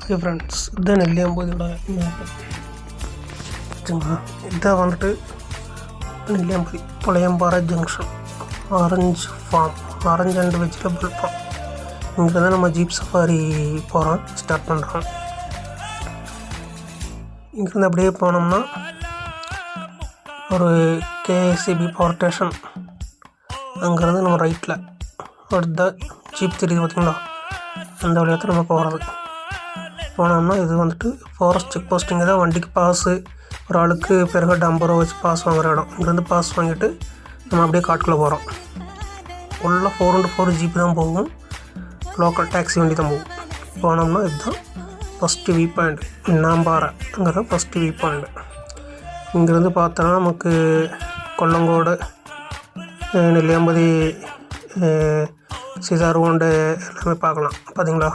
Okay friends, இதுதான் நெல்லியாம்பதியோட map. சரிங்களா, இதான் வந்துட்டு Nelliyampathy Puliyampara junction, orange farm, orange and vegetable farm. இங்கே தான் நம்ம ஜீப் சஃபாரி போகிறோம், ஸ்டார்ட் பண்ணுறோம். இங்கேருந்து அப்படியே போனோம்னா ஒரு கேஎஸ்சிபி பவர் ஸ்டேஷன், அங்கேருந்து நம்ம ரைட்டில் அடுத்த ஜீப் தெரியுது பார்த்திங்களா, அந்த வழியாக நம்ம போகிறது. போனோம்னா இது வந்துட்டு ஃபாரஸ்ட் செக் போஸ்ட். இங்கே தான் வண்டிக்கு பாஸு, ஒரு ஆளுக்கு பிறகு 50 ரூபா வச்சு பாஸ் வாங்குகிற இடம். இங்கேருந்து பாஸ் வாங்கிட்டு நம்ம அப்படியே காட்டுக்குள்ளே போகிறோம். ஃபுல்லாக 4x4 ஜீப்பு தான் போகும், லோக்கல் டாக்ஸி வண்டி தான் போகும். போனோம்னா இதுதான் ஃபஸ்ட்டு வியூ பாயிண்ட், நாம்பாறைங்கிற ஃபஸ்ட்டு வியூ பாயிண்ட். இங்கேருந்து பார்த்தோன்னா நமக்கு கொல்லங்கோடு, நெல்லியாம்பதி, சிதார்கோண்டு எல்லாமே பார்க்கலாம். பார்த்தீங்களா,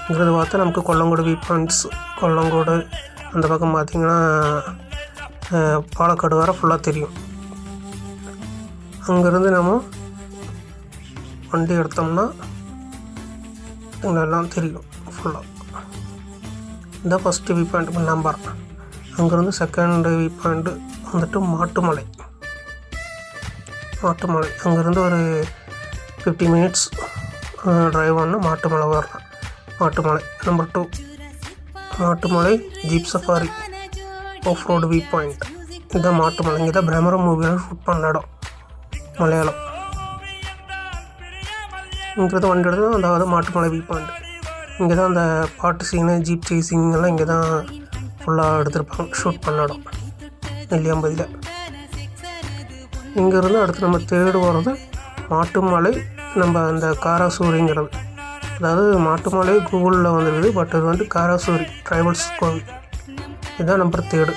இங்கேருந்து பார்த்தா நமக்கு கொல்லங்கோடு வியூ பாயிண்ட்ஸ், கொல்லங்கோடு அந்த பக்கம் பார்த்திங்கன்னா பாலக்காடு வர ஃபுல்லாக தெரியும். அங்கேருந்து நம்ம வண்டி எடுத்தோம்னா எல்லாம் தெரியும் ஃபுல்லாக. இந்த ஃபஸ்ட்டு வியூ பாயிண்ட் நம்பர். அங்கேருந்து செகண்ட் வியூ பாயிண்ட்டு வந்துட்டு மாட்டுமலை. அங்கேருந்து ஒரு 50 மினிட்ஸ் ட்ரைவ் பண்ணால் மாட்டுமலை வரலாம். Mattumalai number 2, Mattumalai jeep safari off road view point. இதுதான் மாட்டுமலை. இங்கே தான் பிரம்மரம் மூவியில் ஷூட் பண்ண இடம், மலையாளம். இங்கிறது வண்டி எடுத்து அதாவது மாட்டுமலை வியூ பாயிண்ட். இங்கே தான் அந்த பாட்டு சீனு, ஜீப் சேசிங் எல்லாம் இங்கே தான் ஃபுல்லாக எடுத்துருப்பாங்க, ஷூட் பண்ண இடம் நெல்லியாம்பதியில். இங்கேருந்து அடுத்து நம்ம தேடி வர்றது மாட்டுமலை, நம்ம அந்த காராசூரிங்கிறது. அதாவது மாட்டுமலை கூகுளில் வந்துருக்குது, பட் அது வந்து காராசூரி ட்ரைபல்ஸ் கோவில். இதுதான் நம்பர் 3.